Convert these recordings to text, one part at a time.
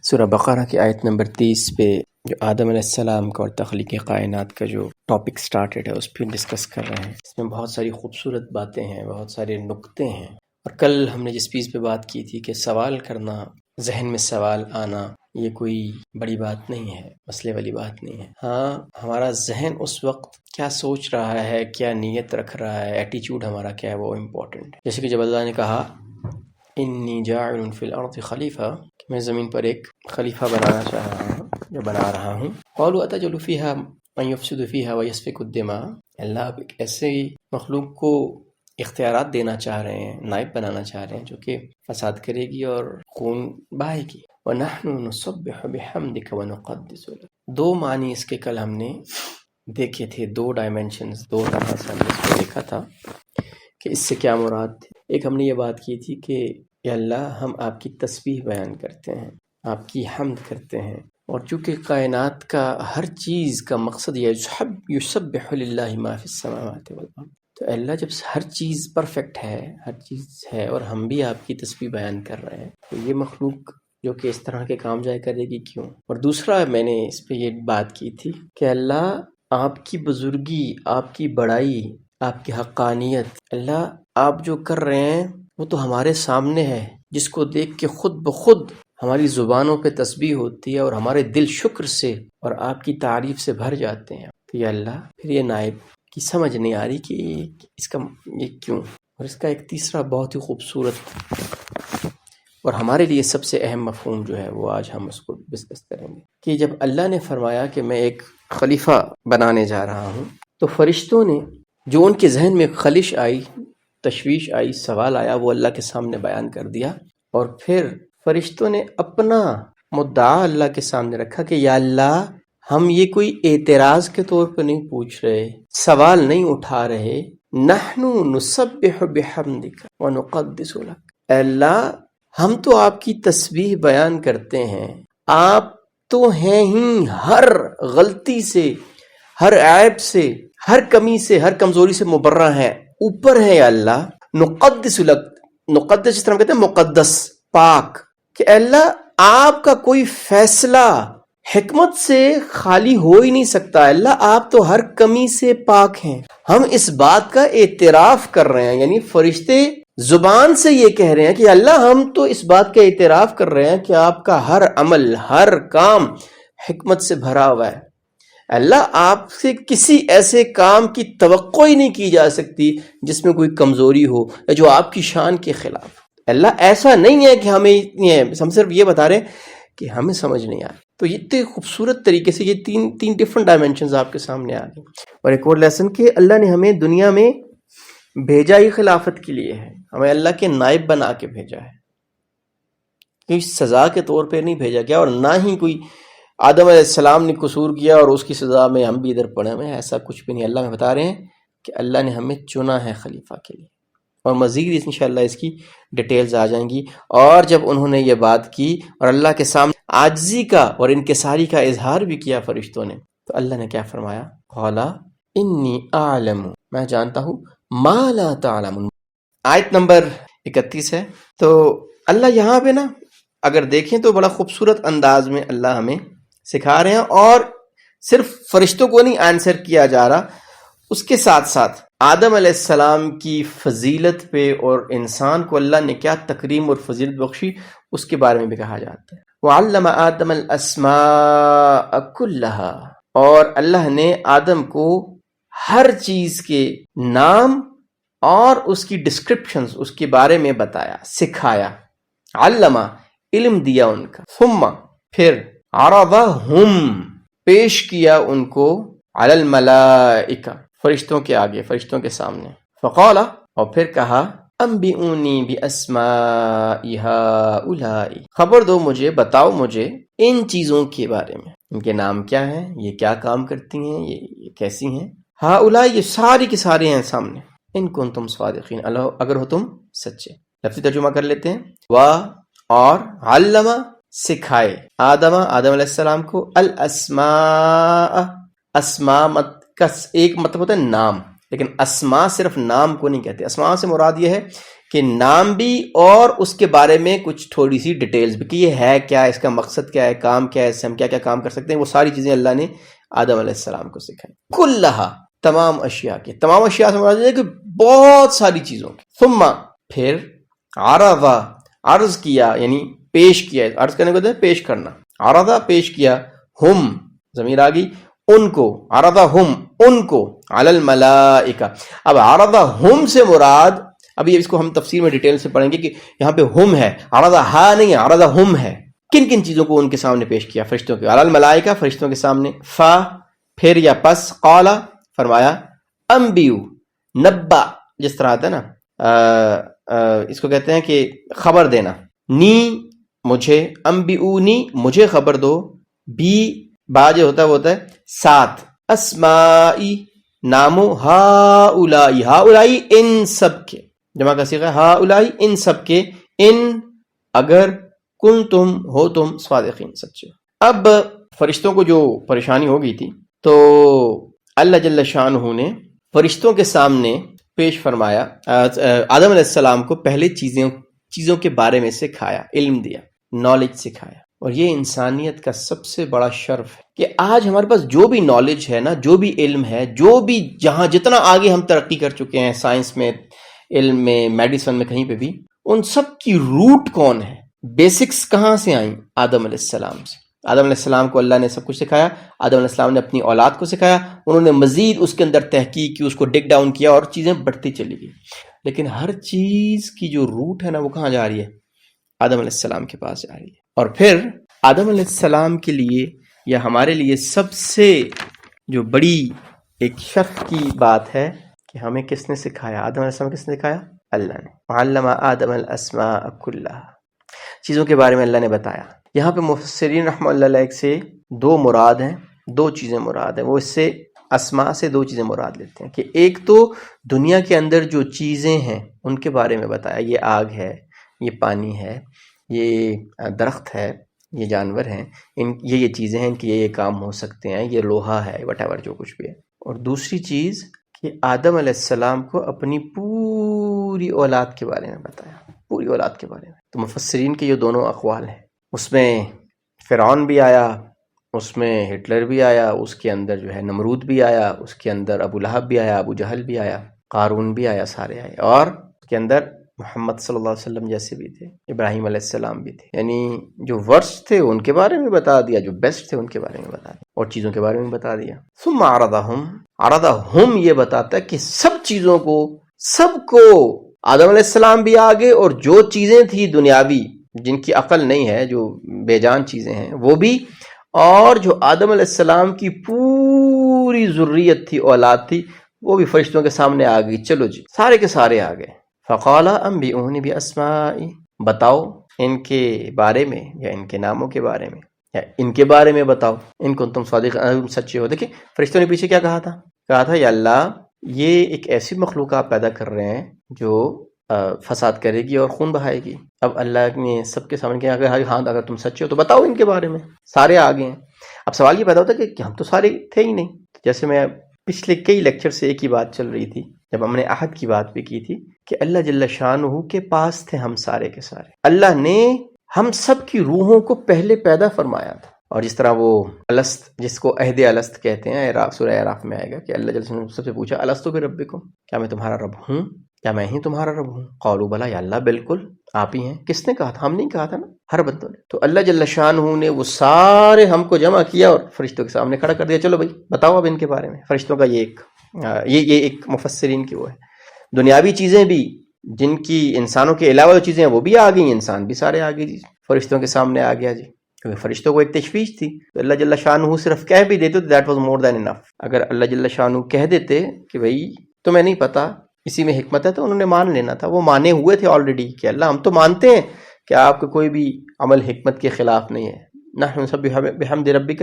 سورہ بقرہ کی آیت نمبر 30 پہ جو آدم علیہ السلام کا اور تخلیق کائنات کا جو ٹاپک سٹارٹڈ ہے اس پہ ڈسکس کر رہے ہیں۔ اس میں بہت ساری خوبصورت باتیں ہیں، بہت سارے نکتے ہیں، اور کل ہم نے جس چیز پہ بات کی تھی کہ سوال کرنا، ذہن میں سوال آنا، یہ کوئی بڑی بات نہیں ہے، مسئلے والی بات نہیں ہے۔ ہاں، ہمارا ذہن اس وقت کیا سوچ رہا ہے، کیا نیت رکھ رہا ہے، ایٹیچیوڈ ہمارا کیا ہے، وہ امپورٹنٹ ہے۔ جیسے کہ جب اللہ نے کہا انی جاعل فی الارض خلیفہ، کہ میں زمین پر ایک خلیفہ بنا رہا ہوں قالوا اتجعل فیہا من یفسد فیہا ویسفک الدماء، اللہ آپ ایک ایسے مخلوق کو اختیارات دینا چاہ رہے ہیں، نائب بنانا چاہ رہے ہیں جو کہ فساد کرے گی اور خون بہائے گی۔ وَنَحْنُ نُسَبِّحُ بِحَمْدِكَ وَنُقَدِّسُ لَكَ، دو معنی اس کے کل ہم نے دیکھے تھے، دو ڈائمنشنز، دو طرح سے ہم نے اس کو دیکھا تھا کہ اس سے کیا مراد تھی۔ ایک ہم نے یہ بات کی تھی کہ یا اللہ ہم آپ کی تسبیح بیان کرتے ہیں، آپ کی حمد کرتے ہیں، اور چونکہ کائنات کا ہر چیز کا مقصد یہ یسبح للہ ما فی السماوات والارض، تو اللہ جب ہر چیز پرفیکٹ ہے، ہر چیز ہے، اور ہم بھی آپ کی تسبیح بیان کر رہے ہیں، تو یہ مخلوق جو کہ اس طرح کے کام جائے کرے گی کیوں؟ اور دوسرا میں نے اس پہ یہ بات کی تھی کہ اللہ آپ کی بزرگی، آپ کی بڑائی، آپ کی حقانیت، اللہ آپ جو کر رہے ہیں وہ تو ہمارے سامنے ہے، جس کو دیکھ کے خود بخود ہماری زبانوں پہ تسبیح ہوتی ہے اور ہمارے دل شکر سے اور آپ کی تعریف سے بھر جاتے ہیں۔ تو یا اللہ پھر یہ نائب کی سمجھ نہیں آ رہی کہ اس کا یہ کیوں۔ اور اس کا ایک تیسرا بہت ہی خوبصورت اور ہمارے لیے سب سے اہم مفہوم جو ہے وہ آج ہم اس کو ڈسکس کریں گے کہ جب اللہ نے فرمایا کہ میں ایک خلیفہ بنانے جا رہا ہوں، تو فرشتوں نے جو ان کے ذہن میں خلش آئی، تشویش آئی، سوال آیا، وہ اللہ کے سامنے بیان کر دیا، اور پھر فرشتوں نے اپنا مدعا اللہ کے سامنے رکھا کہ یا اللہ ہم یہ کوئی اعتراض کے طور پر نہیں پوچھ رہے، سوال نہیں اٹھا رہے، نحن نسبح بحمدک ونقدس لک، اے اللہ ہم تو آپ کی تسبیح بیان کرتے ہیں، آپ تو ہیں ہی ہر غلطی سے، ہر عیب سے، ہر کمی سے، ہر کمزوری سے مبرہ ہیں، اوپر ہے یا اللہ، نقدس لک، نقدس جس طرح ہم کہتے ہیں مقدس، پاک، کہ اے اللہ آپ کا کوئی فیصلہ حکمت سے خالی ہو ہی نہیں سکتا، اللہ آپ تو ہر کمی سے پاک ہیں۔ ہم اس بات کا اعتراف کر رہے ہیں، یعنی فرشتے زبان سے یہ کہہ رہے ہیں کہ اللہ ہم تو اس بات کا اعتراف کر رہے ہیں کہ آپ کا ہر عمل، ہر کام حکمت سے بھرا ہوا ہے، اللہ آپ سے کسی ایسے کام کی توقع ہی نہیں کی جا سکتی جس میں کوئی کمزوری ہو یا جو آپ کی شان کے خلاف۔ اللہ ایسا نہیں ہے کہ ہم صرف یہ بتا رہے ہیں کہ ہمیں سمجھ نہیں آ رہی۔ تو یہ اتنے خوبصورت طریقے سے یہ تین ڈیفرنٹ ڈائمنشنز آپ کے سامنے آ گئے۔ اور ایک اور لیسن کہ اللہ نے ہمیں دنیا میں بھیجا ہی خلافت کے لیے ہے، ہمیں اللہ کے نائب بنا کے بھیجا ہے، کوئی سزا کے طور پہ نہیں بھیجا گیا، اور نہ ہی کوئی آدم علیہ السلام نے قصور کیا اور اس کی سزا میں ہم بھی ادھر پڑے ہوئے ہیں، ایسا کچھ بھی نہیں۔ اللہ میں بتا رہے ہیں کہ اللہ نے ہمیں چنا ہے خلیفہ کے لیے، اور مزید انشاءاللہ اس کی ڈیٹیلز آ جائیں گی۔ اور جب انہوں نے یہ بات کی اور اللہ کے سامنے عاجزی کا اور انکساری کا اظہار بھی کیا فرشتوں نے، تو اللہ نے کیا فرمایا؟ قال انی اعلم، میں جانتا ہوں، ما لا تعلمون، آیت نمبر 31 ہے۔ تو اللہ یہاں پہ نا اگر دیکھیں تو بڑا خوبصورت انداز میں اللہ ہمیں سکھا رہے ہیں، اور صرف فرشتوں کو نہیں آنسر کیا جا رہا، اس کے ساتھ ساتھ آدم علیہ السلام کی فضیلت پہ اور انسان کو اللہ نے کیا تکریم اور فضیلت بخشی اس کے بارے میں بھی کہا جاتا ہے۔ وَعَلَّمَ آدَمَ الْأَسْمَاءَ كُلَّهَا، اور اللہ نے آدم کو ہر چیز کے نام اور اس کی ڈسکرپشنز، اس کے بارے میں بتایا، سکھایا۔ علمہ، علم دیا ان کا، ثم، پھر عرضہم، پیش کیا ان کو، علی الملائکہ، فرشتوں کے آگے، فرشتوں کے سامنے، فقال، اور پھر کہا، انبئونی باسماء ہؤلاء، خبر دو مجھے، بتاؤ مجھے ان چیزوں کے بارے میں، ان کے نام کیا ہیں، یہ کیا کام کرتی ہیں، یہ کیسی ہیں، ہؤلاء، یہ ساری کی ساری ہیں سامنے، ان کنتم صادقین، اگر ہو تم سچے۔ لفظی ترجمہ کر لیتے ہیں، اور علمہ، سکھائے، آدم علیہ السلام کو، الاسماء، اسماء کا ایک مطلب ہوتا ہے نام، لیکن اسما صرف نام کو نہیں کہتے. اسما سے مراد یہ ہے کہ نام بھی اور اس کے بارے میں کچھ تھوڑی سی ڈیٹیلز بھی کہ یہ ہے کیا, اس کا مقصد کیا ہے, کام کیا ہے, اس سے ہم کیا کیا کام کر سکتے ہیں, وہ ساری چیزیں اللہ نے آدم علیہ السلام کو سکھائی. کلہا تمام اشیاء کے, تمام اشیاء سے مراد ہے کہ بہت ساری چیزوں کی. ثم پھر عرضا عرض کیا یعنی پیش کیا, عرض کرنے کو کہتے ہیں پیش کرنا. عرضا پیش کیا, ہم ضمیر آ گئی ان کو, عرضا ہم ان کو, علی الملائکہ. اب عرضا ہم سے مراد, ابھی اس کو ہم تفسیر میں ڈیٹیل سے پڑھیں گے کہ یہاں پہ ہم ہے, عرضا ہا نہیں ہے, عرضا ہم ہے. کن کن چیزوں کو ان کے سامنے پیش کیا؟ فرشتوں کے, علی الملائکہ فرشتوں کے سامنے. فا پھر یا پس, قالا فرمایا, انبیو نبا جس طرح آتا ہے نا, اس کو کہتے ہیں کہ خبر دینا, نی مجھے, انبیونی مجھے خبر دو, بی با جو ہوتا ہے وہ ہوتا ہے ساتھ, اسمائی نامو, ہا اولائی ہا اولائی ان سب کے, جمع کا صیغہ ہا اولائی ان سب کے, ان اگر کن تم ہو تم صادقین سچے. اب فرشتوں کو جو پریشانی ہو گئی تھی تو اللہ جل شانہ نے فرشتوں کے سامنے پیش فرمایا, آدم علیہ السلام کو پہلے چیزوں کے بارے میں سکھایا, علم دیا, نالج سکھایا. اور یہ انسانیت کا سب سے بڑا شرف ہے کہ آج ہمارے پاس جو بھی نالج ہے نا, جو بھی علم ہے, جو بھی جہاں جتنا آگے ہم ترقی کر چکے ہیں سائنس میں, علم میں, میڈیسن میں, کہیں پہ بھی, ان سب کی روٹ کون ہے, بیسکس کہاں سے آئیں؟ آدم علیہ السلام سے. آدم علیہ السلام کو اللہ نے سب کچھ سکھایا, آدم علیہ السلام نے اپنی اولاد کو سکھایا, انہوں نے مزید اس کے اندر تحقیق کی, اس کو ڈگ ڈاؤن کیا اور چیزیں بڑھتی چلی گئی. لیکن ہر چیز کی جو روٹ ہے نا وہ کہاں جا رہی ہے؟ آدم علیہ السلام کے پاس جا رہی ہے. اور پھر آدم علیہ السلام کے لیے یا ہمارے لیے سب سے جو بڑی ایک شرف کی بات ہے کہ ہمیں کس نے سکھایا؟ آدم علیہ السلام کس نے سکھایا؟ اللہ نے. علم آدم الاسماء کلھا, چیزوں کے بارے میں اللہ نے بتایا. یہاں پہ مفسرین رحمہ اللہ علیہ سے دو مراد ہیں, دو چیزیں مراد ہیں. وہ اس سے اسماء سے دو چیزیں مراد لیتے ہیں کہ ایک تو دنیا کے اندر جو چیزیں ہیں ان کے بارے میں بتایا, یہ آگ ہے, یہ پانی ہے, یہ درخت ہے, یہ جانور ہیں, یہ چیزیں ہیں کہ یہ کام ہو سکتے ہیں, یہ لوہا ہے, وٹ ایور جو کچھ بھی ہے. اور دوسری چیز کہ آدم علیہ السلام کو اپنی پوری اولاد کے بارے میں بتایا, پوری اولاد کے بارے میں. تو مفسرین کے یہ دونوں اقوال ہیں. اس میں فرعون بھی آیا, اس میں ہٹلر بھی آیا, اس کے اندر جو ہے نمرود بھی آیا, اس کے اندر ابو لہب بھی آیا, ابو جہل بھی آیا, قارون بھی آیا, سارے آئے. اور اس کے اندر محمد صلی اللہ علیہ وسلم جیسے بھی تھے, ابراہیم علیہ السلام بھی تھے. یعنی جو ورسٹ تھے ان کے بارے میں بتا دیا, جو بیسٹ تھے ان کے بارے میں بتا دیا, اور چیزوں کے بارے میں بتا دیا. ثم عرضہم یہ بتاتا ہے کہ سب چیزوں کو, سب کو, آدم علیہ السلام بھی آگے, اور جو چیزیں تھی دنیاوی جن کی عقل نہیں ہے, جو بے جان چیزیں ہیں وہ بھی, اور جو آدم علیہ السلام کی پوری ذریت تھی, اولاد تھی, وہ بھی فرشتوں کے سامنے آ گئی. چلو جی, سارے کے سارے آ گئے. فقال انبئونی باسماء, بتاؤ ان کے بارے میں یا ان کے ناموں کے بارے میں یا ان کے بارے میں بتاؤ, ان کو تم صادق سچے ہو. دیکھیں فرشتوں نے پیچھے کیا کہا تھا یا اللہ یہ ایک ایسی مخلوق آپ پیدا کر رہے ہیں جو فساد کرے گی اور خون بہائے گی. اب اللہ نے سب کے سامنے کیا, ہاں اگر تم سچے ہو تو بتاؤ ان کے بارے میں. سارے آگے ہیں. اب سوال یہ پیدا ہوتا ہے کہ ہم تو سارے تھے ہی نہیں. جیسے میں پچھلے کئی لیکچر سے ایک ہی بات چل رہی تھی, جب ہم نے عہد کی بات بھی کی تھی کہ اللہ جل شانہ کے پاس تھے ہم سارے کے سارے. اللہ نے ہم سب کی روحوں کو پہلے پیدا فرمایا تھا. اور جس طرح وہ الست, جس کو عہد الست کہتے ہیں, سورہ اعراف میں آئے گا کہ اللہ جل شانہ سب سے پوچھا الست بربکم, کیا میں تمہارا رب ہوں, کیا میں ہی تمہارا رب ہوں؟ قالوا بلا, یا اللہ بالکل آپ ہی ہیں. کس نے کہا تھا؟ ہم نہیں کہا تھا نا, ہر بندوں نے. تو اللہ جل شانہ نے وہ سارے ہم کو جمع کیا اور فرشتوں کے سامنے کھڑا کر دیا. چلو بھائی بتاؤ اب ان کے بارے میں. فرشتوں کا یہ ایک مفسرین کی وہ ہے. دنیاوی چیزیں بھی جن کی انسانوں کے علاوہ جو چیزیں ہیں وہ بھی آ گئی, انسان بھی سارے آ گئے جی, فرشتوں کے سامنے آ گیا جی. کیونکہ فرشتوں کو ایک تشویش تھی, تو اللہ جل شانہ صرف کہہ بھی دیتے تو دیٹ واز مور دین انف. اگر اللہ جل شانہ کہہ دیتے کہ بھائی تمہیں نہیں پتا, اسی میں حکمت ہے, تو انہوں نے مان لینا تھا. وہ مانے ہوئے تھے آلریڈی کہ اللہ ہم تو مانتے ہیں کہ آپ کا کوئی بھی عمل حکمت کے خلاف نہیں ہے. نحن نسبح بحمد ربک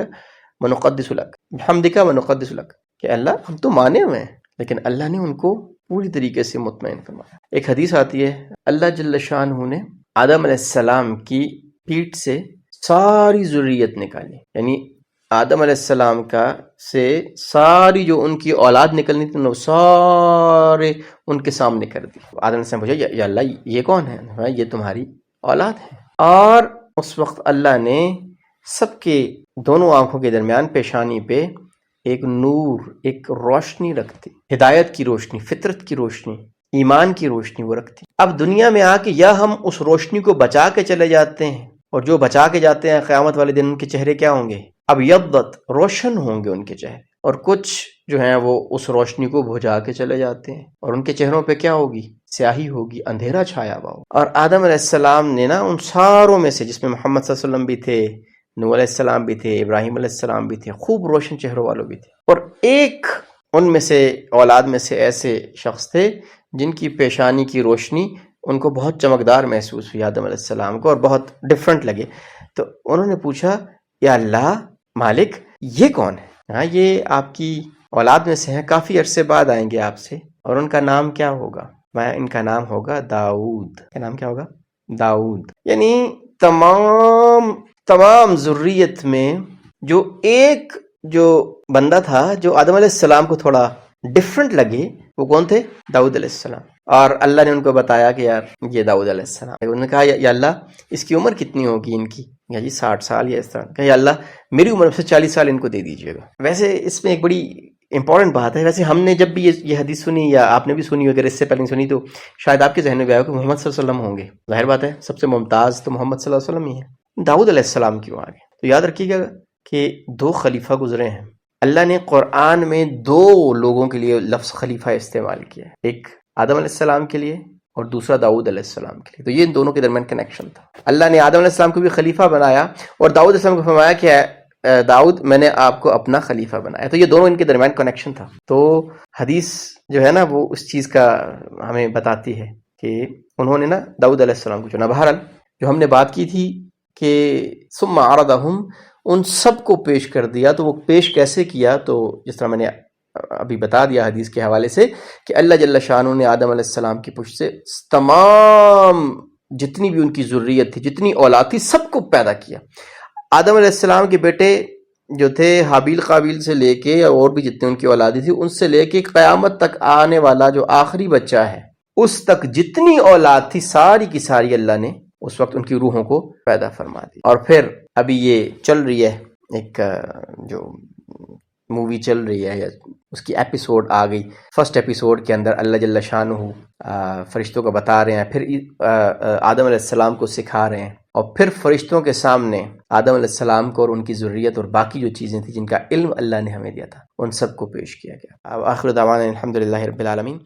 ونقدس لک, بحمدک ونقدس لک, کہ اللہ ہم تو مانے ہوئے ہیں. لیکن اللہ نے ان کو پوری طریقے سے مطمئن فرمایا. ایک حدیث آتی ہے, اللہ جل شانہ نے آدم علیہ السلام کی پیٹھ سے ساری ذریت نکالی, یعنی آدم علیہ السلام کا سے ساری جو ان کی اولاد نکلنی تھی وہ سارے ان کے سامنے کر دی. آدم علیہ السلام پوچھا یا اللہ یہ کون ہے؟ یہ تمہاری اولاد ہے. اور اس وقت اللہ نے سب کے دونوں آنکھوں کے درمیان پیشانی پہ ایک نور، ایک روشنی رکھتی، ہدایت کی روشنی، فطرت کی روشنی، ایمان کی روشنی وہ رکھتی. اب دنیا میں آ کے یا ہم اس روشنی کو بچا کے چلے جاتے ہیں، اور جو بچا کے جاتے ہیں قیامت والے دن ان کے چہرے کیا ہوں گے؟ اب یبت روشن ہوں گے ان کے چہرے. اور کچھ جو ہیں وہ اس روشنی کو بجھا کے چلے جاتے ہیں اور ان کے چہروں پہ کیا ہوگی؟ سیاہی ہوگی، اندھیرا چھایا ہوا ہوگا. اور آدم علیہ السلام نے نا ان ساروں میں سے، جس میں محمد صلی اللہ علیہ وسلم بھی تھے، نوح علیہ السلام بھی تھے، ابراہیم علیہ السلام بھی تھے، خوب روشن چہروں والوں بھی تھے. اور ایک ان میں سے اولاد میں سے ایسے شخص تھے جن کی پیشانی کی روشنی ان کو بہت چمکدار محسوس ہوئی آدم علیہ السلام کو، اور بہت ڈفرنٹ لگے. تو انہوں نے پوچھا یا اللہ مالک یہ کون ہے؟ ہاں یہ آپ کی اولاد میں سے ہیں، کافی عرصے بعد آئیں گے آپ سے، اور ان کا نام کیا ہوگا؟ میں ان کا نام ہوگا داؤد. کیا نام کیا ہوگا؟ داؤد. یعنی تمام ذریت میں جو ایک جو بندہ تھا جو آدم علیہ السلام کو تھوڑا ڈفرنٹ لگے، وہ کون تھے؟ داؤد علیہ السلام. اور اللہ نے ان کو بتایا کہ یار یہ داؤد علیہ السلام. انہوں نے کہا یا اللہ اس کی عمر کتنی ہوگی ان کی؟ یا جی 60 سال یا اس طرح. کہا یا اللہ میری عمر سے 40 سال ان کو دے دیجیے گا. ویسے اس میں ایک بڑی امپورٹنٹ بات ہے. ویسے ہم نے جب بھی یہ حدیث سنی، یا آپ نے بھی سنی اگر اس سے پہلے سنی، تو شاید آپ کے ذہن میں بھی آیا کہ محمد صلی اللہ علیہ وسلم ہوں گے. ظاہر بات ہے سب سے ممتاز تو محمد صلی اللہ علیہ وسلم ہی ہے. داؤد علیہ السلام کیوں آگے؟ تو یاد رکھیے گا کہ 2 خلیفہ گزرے ہیں. اللہ نے قرآن میں 2 لوگوں کے لیے لفظ خلیفہ استعمال کیا ہے، ایک آدم علیہ السلام کے لیے اور دوسرا داؤد علیہ السلام کے لیے. تو یہ ان دونوں کے درمیان کنیکشن تھا. اللہ نے آدم علیہ السلام کو بھی خلیفہ بنایا، اور داؤد علیہ السلام کو فرمایا کہ داؤد میں نے آپ کو اپنا خلیفہ بنایا. تو یہ دونوں ان کے درمیان کنیکشن تھا. تو حدیث جو ہے نا وہ اس چیز کا ہمیں بتاتی ہے کہ انہوں نے نا داؤد علیہ السلام کو چنا. بہرحال جو ہم نے بات کی تھی کہ ثم عرضہم، ان سب کو پیش کر دیا. تو وہ پیش کیسے کیا؟ تو جس طرح میں نے ابھی بتا دیا حدیث کے حوالے سے کہ اللہ جل شانہ نے آدم علیہ السلام کی پشت سے تمام جتنی بھی ان کی ذریت تھی، جتنی اولاد تھی، سب کو پیدا کیا. آدم علیہ السلام کے بیٹے جو تھے حابیل قابیل سے لے کے، اور بھی جتنے ان کی اولادی تھی، ان سے لے کے قیامت تک آنے والا جو آخری بچہ ہے اس تک جتنی اولاد تھی ساری کی ساری اللہ نے اس وقت ان کی روحوں کو پیدا فرما دی. اور پھر ابھی یہ چل رہی ہے ایک جو مووی چل رہی ہے، یا اس کی ایپیسوڈ آ گئی. فرسٹ ایپیسوڈ کے اندر اللہ جل شانہ فرشتوں کو بتا رہے ہیں، پھر آدم علیہ السلام کو سکھا رہے ہیں، اور پھر فرشتوں کے سامنے آدم علیہ السلام کو اور ان کی ذریت اور باقی جو چیزیں تھیں جن کا علم اللہ نے ہمیں دیا تھا ان سب کو پیش کیا گیا. آخر دعوانا الحمدللہ رب العالمین.